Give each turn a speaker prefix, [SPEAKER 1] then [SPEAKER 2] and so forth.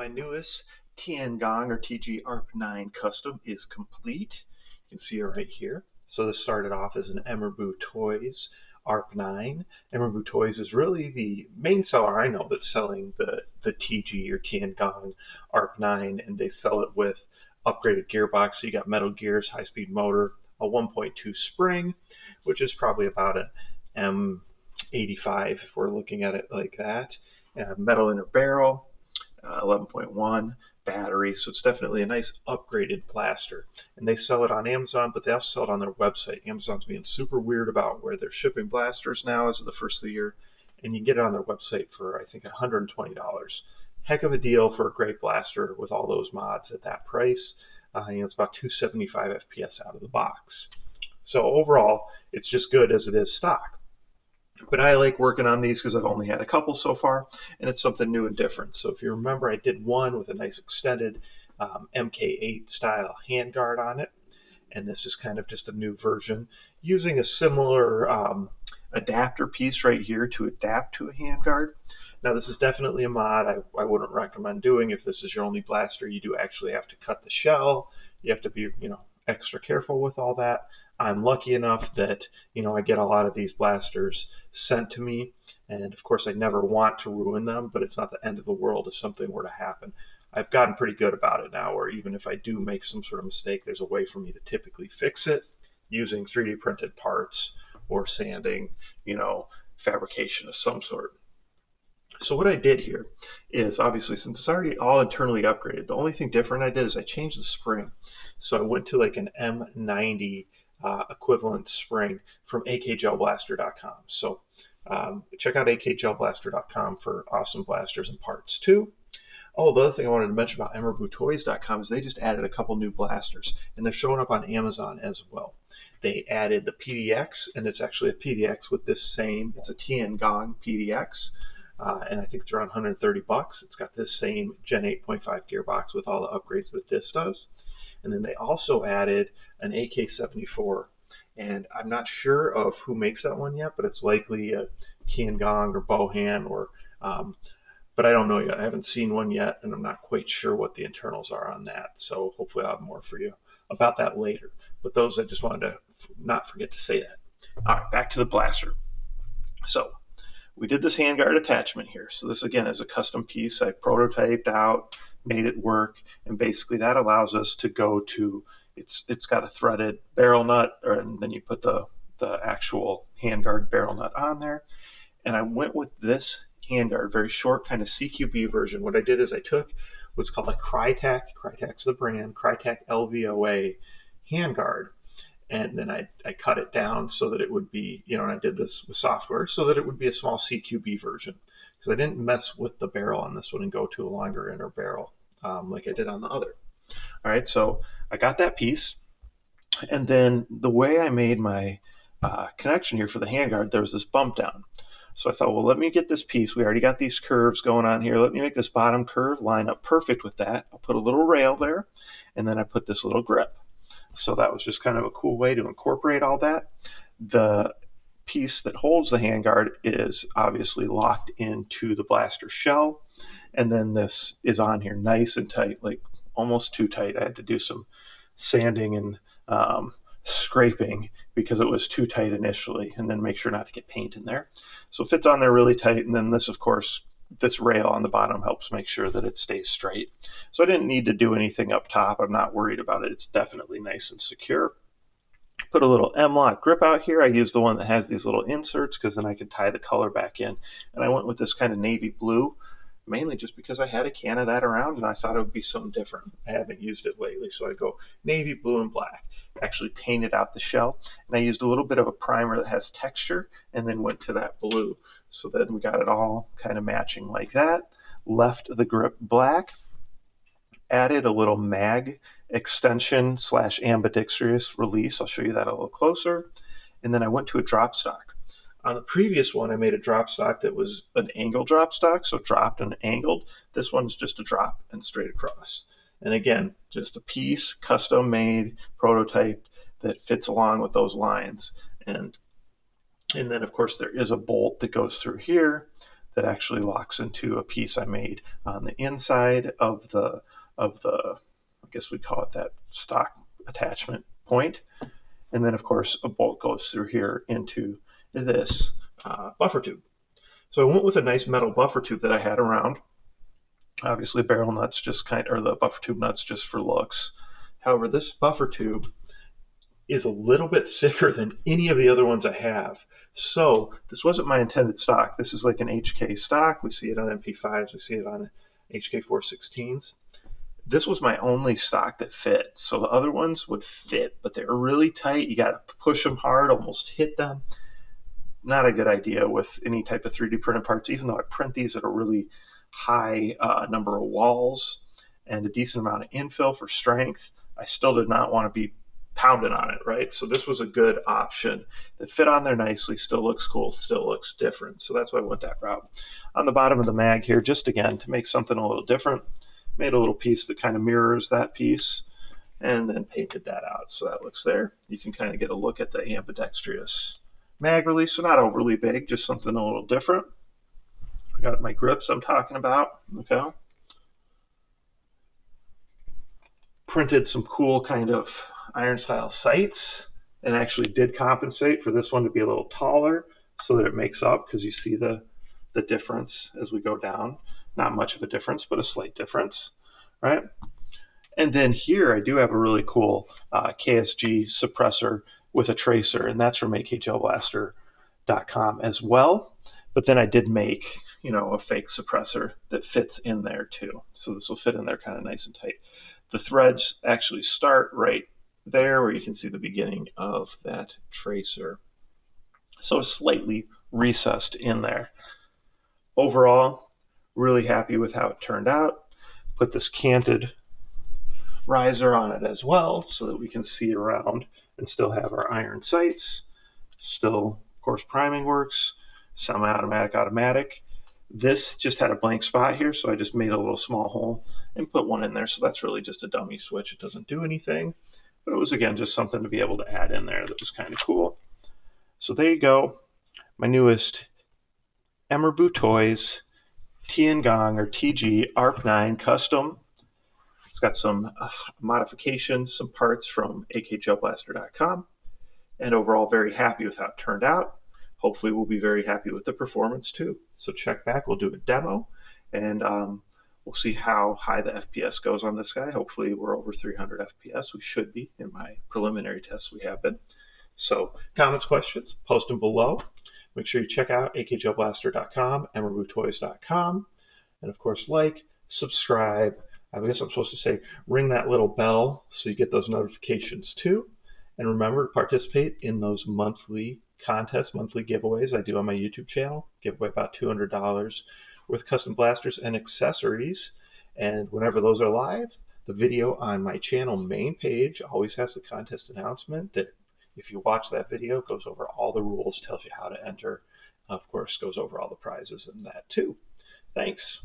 [SPEAKER 1] My newest Tian Gong or TG ARP9 custom is complete. You can see it right here. So this started off as an EMERBUTOYS ARP9. EMERBUTOYS is really the main seller I know that's selling the TG or Tian Gong ARP9, and they sell it with upgraded gearbox. So you got metal gears, high-speed motor, a 1.2 spring, which is probably about an M85 if we're looking at it like that. Metal inner barrel, 11.1 battery, so it's definitely a nice upgraded blaster. And they sell it on Amazon, but they also sell it on their website. Amazon's being super weird about where they're shipping blasters now as of the first of the year, and you can get it on their website for I think $120. Heck of a deal for a great blaster with all those mods at that price. It's about 275 FPS out of the box. So overall, it's just good as it is stock. But I like working on these because I've only had a couple so far, and it's something new and different. So if you remember, I did one with a nice extended MK8 style handguard on it, and this is kind of just a new version using a similar adapter piece right here to adapt to a handguard. Now this is definitely a mod I wouldn't recommend doing if this is your only blaster. You do actually have to cut the shell. You have to be, extra careful with all that. I'm lucky enough that, I get a lot of these blasters sent to me. And of course, I never want to ruin them, but it's not the end of the world if something were to happen. I've gotten pretty good about it now, where even if I do make some sort of mistake, there's a way for me to typically fix it using 3D printed parts or sanding, fabrication of some sort. So what I did here is, obviously, since it's already all internally upgraded, the only thing different I did is I changed the spring. So I went to like an M90 equivalent spring from akgellblaster.com. So check out akgellblaster.com for awesome blasters and parts too. Oh, the other thing I wanted to mention about EMERBUTOYS.com is they just added a couple new blasters, and they're showing up on Amazon as well. They added the PDX, and it's actually a PDX with this same, it's a Tian Gong PDX. And I think it's around $130. It's got this same Gen 8.5 gearbox with all the upgrades that this does. And then they also added an AK-74. And I'm not sure of who makes that one yet, but it's likely a Tian Gong or Bohan or but I don't know yet. I haven't seen one yet, and I'm not quite sure what the internals are on that. So hopefully I'll have more for you about that later. But those, I just wanted to not forget to say that. All right, back to the blaster. So we did this handguard attachment here. So this, again, is a custom piece I prototyped out, made it work, and basically that allows us to go to, it's got a threaded barrel nut, and then you put the actual handguard barrel nut on there. And I went with this handguard, very short kind of CQB version. What I did is I took what's called a Krytac's the brand, Krytac LVOA handguard, and then I cut it down so that it would be, and I did this with software so that it would be a small CQB version, because I didn't mess with the barrel on this one and go to a longer inner barrel like I did on the other. All right, so I got that piece, and then the way I made my connection here for the handguard, there was this bump down. So I thought, well, let me get this piece. We already got these curves going on here. Let me make this bottom curve line up perfect with that. I'll put a little rail there, and then I put this little grip. So that was just kind of a cool way to incorporate all that. The piece that holds the handguard is obviously locked into the blaster shell. And then this is on here nice and tight, like almost too tight. I had to do some sanding and scraping because it was too tight initially, and then make sure not to get paint in there. So it fits on there really tight. And then this, of course, this rail on the bottom helps make sure that it stays straight. So I didn't need to do anything up top. I'm not worried about it. It's definitely nice and secure. Put a little M-lock grip out here. I used the one that has these little inserts because then I could tie the color back in. And I went with this kind of navy blue, mainly just because I had a can of that around and I thought it would be something different. I haven't used it lately, so I go navy, blue, and black. Actually painted out the shell, and I used a little bit of a primer that has texture and then went to that blue. So then we got it all kind of matching like that. Left the grip black, added a little mag extension / ambidextrous release. I'll show you that a little closer. And then I went to a drop stock. On the previous one, I made a drop stock that was an angle drop stock, so dropped and angled. This one's just a drop and straight across. And again, just a piece, custom made, prototyped, that fits along with those lines. And then, of course, there is a bolt that goes through here that actually locks into a piece I made on the inside of the I guess we call it that stock attachment point. And then of course a bolt goes through here into this buffer tube. So I went with a nice metal buffer tube that I had around. Obviously barrel nuts just or the buffer tube nuts just for looks. However, this buffer tube is a little bit thicker than any of the other ones I have. So this wasn't my intended stock. This is like an HK stock. We see it on MP5s. We see it on HK 416s. This was my only stock that fit. So the other ones would fit, but they were really tight. You got to push them hard, almost hit them. Not a good idea with any type of 3D printed parts, even though I print these at a really high number of walls and a decent amount of infill for strength. I still did not want to be pounding on it, right? So this was a good option that fit on there nicely, still looks cool, still looks different. So that's why I went that route. On the bottom of the mag here, just again, to make something a little different, made a little piece that kind of mirrors that piece and then painted that out. So that looks there. You can kind of get a look at the ambidextrous mag release. So not overly big, just something a little different. I got my grips I'm talking about, okay? Printed some cool kind of iron style sights and actually did compensate for this one to be a little taller so that it makes up, because you see the difference as we go down. Not much of a difference, but a slight difference, right? And then here I do have a really cool KSG suppressor with a tracer, and that's from akjellblaster.com as well. But then I did make, you know, a fake suppressor that fits in there too. So this will fit in there kind of nice and tight. The threads actually start right there where you can see the beginning of that tracer. So it's slightly recessed in there. Overall, really happy with how it turned out. Put this canted riser on it as well so that we can see around and still have our iron sights. Still, of course, priming works, semi-automatic, automatic. This just had a blank spot here, so I just made a little small hole and put one in there. So that's really just a dummy switch. It doesn't do anything, but it was, again, just something to be able to add in there that was kind of cool. So there you go. My newest EMERBUTOYS Tian Gong or TG ARP9 custom. It's got some modifications, some parts from akjellblaster.com, and overall very happy with how it turned out. Hopefully we'll be very happy with the performance too. So check back, we'll do a demo, and we'll see how high the FPS goes on this guy. Hopefully we're over 300 FPS. We should be. In my preliminary tests we have been. So comments, questions, post them below. Make sure you check out akjellblaster.com, EMERBUTOYS.com, and of course like, subscribe. I guess I'm supposed to say ring that little bell so you get those notifications too. And remember to participate in those monthly contests, monthly giveaways I do on my YouTube channel. Give away about $200 worth of custom blasters and accessories. And whenever those are live, the video on my channel main page always has the contest announcement that if you watch that video, it goes over all the rules, tells you how to enter. Of course, goes over all the prizes and that too. Thanks.